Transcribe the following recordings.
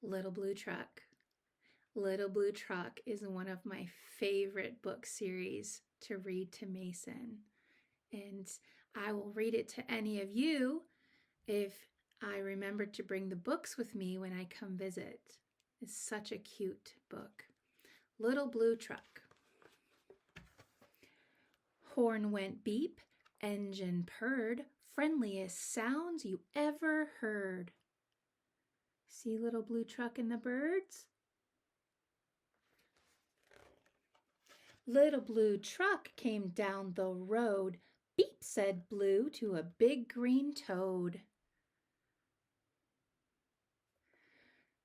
Little Blue Truck. Little Blue Truck is one of my favorite book series to read to Mason. And I will read it to any of you if I remember to bring the books with me when I come visit. It's such a cute book. Little Blue Truck. Horn went beep, engine purred, friendliest sounds you ever heard. See Little Blue Truck and the birds? Little Blue Truck came down the road. Beep, said Blue to a big green toad.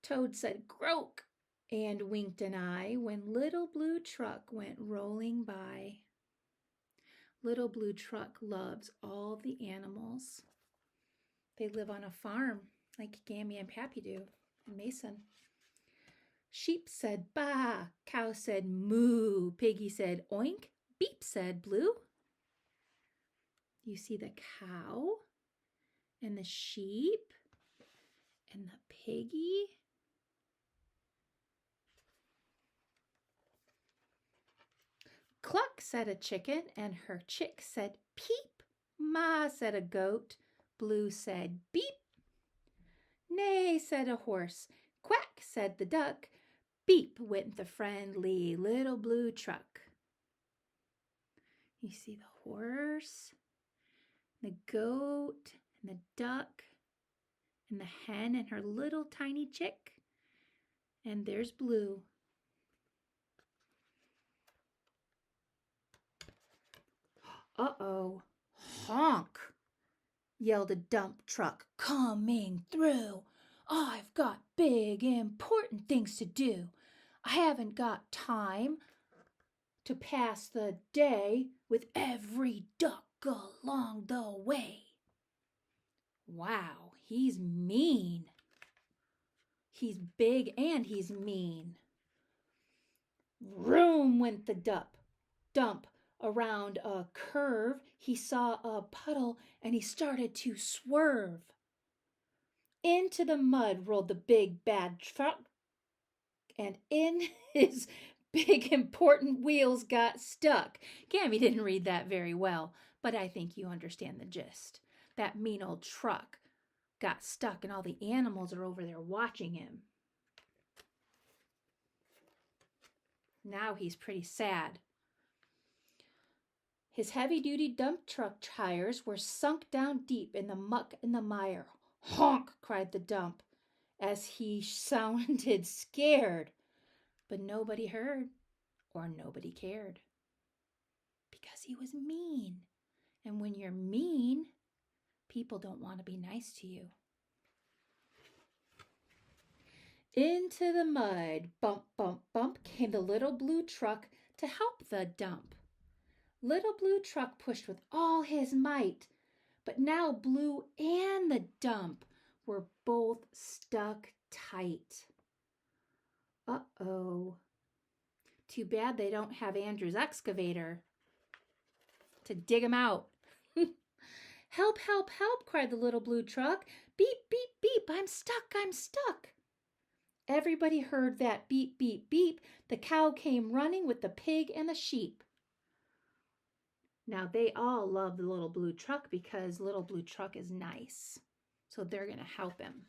Toad said croak and winked an eye when Little Blue Truck went rolling by. Little Blue Truck loves all the animals. They live on a farm like Gammy and Pappy do in Mason. Sheep said baa, cow said moo, piggy said oink, beep said Blue. You see the cow and the sheep and the piggy. Cluck, said a chicken, and her chick said peep. Ma, said a goat. Blue said beep. Neigh, said a horse. Quack, said the duck. Beep went the friendly Little Blue Truck. You see the horse, the goat, and the duck, and the hen and her little tiny chick. And there's Blue. Uh-oh, honk, yelled a dump truck coming through. I've got big, important things to do. I haven't got time to pass the day with every duck along the way. Wow, he's mean. He's big and he's mean. Vroom went the dump. Around a curve, he saw a puddle and he started to swerve. Into the mud rolled the big bad truck, and in his big important wheels got stuck. Gammy didn't read that very well, but I think you understand the gist. That mean old truck got stuck and all the animals are over there watching him. Now he's pretty sad. His heavy-duty dump truck tires were sunk down deep in the muck and the mire. Honk, cried the dump, as he sounded scared. But nobody heard, or nobody cared. Because he was mean. And when you're mean, people don't want to be nice to you. Into the mud, bump, bump, bump, came the Little Blue Truck to help the dump. Little Blue Truck pushed with all his might, but now Blue and the dump were both stuck tight. Uh-oh. Too bad they don't have Andrew's excavator to dig him out. Help, help, help, cried the Little Blue Truck. Beep, beep, beep, I'm stuck. Everybody heard that beep, beep, beep. The cow came running with the pig and the sheep. Now, they all love the Little Blue Truck because Little Blue Truck is nice. So they're going to help him.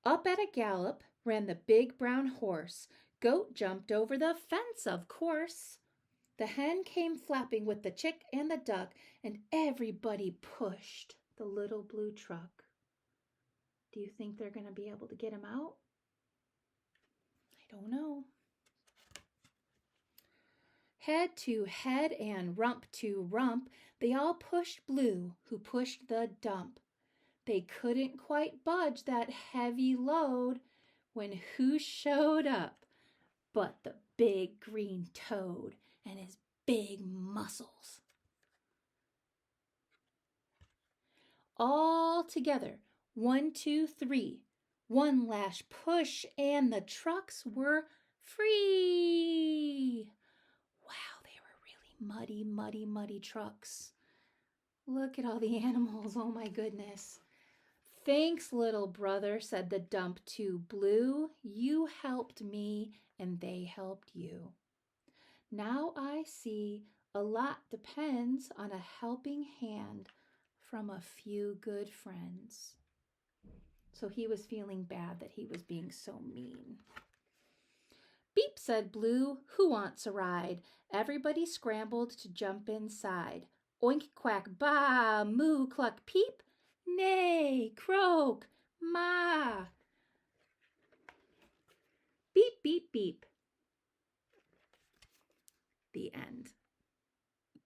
Up at a gallop ran the big brown horse. Goat jumped over the fence, of course. The hen came flapping with the chick and the duck, and everybody pushed the Little Blue Truck. Do you think they're going to be able to get him out? I don't know. Head to head and rump to rump, they all pushed Blue, who pushed the dump. They couldn't quite budge that heavy load when who showed up but the big green toad and his big muscles. All together, 1, 2, 3, one last push and the trucks were free. Wow, they were really muddy trucks. Look at all the animals, oh my goodness. Thanks, little brother, said the dump to Blue. You helped me and they helped you. Now I see a lot depends on a helping hand from a few good friends. So he was feeling bad that he was being so mean. Beep, said Blue. Who wants a ride? Everybody scrambled to jump inside. Oink, quack, baa, moo, cluck, peep. Neigh, croak, ma. Beep, beep, beep.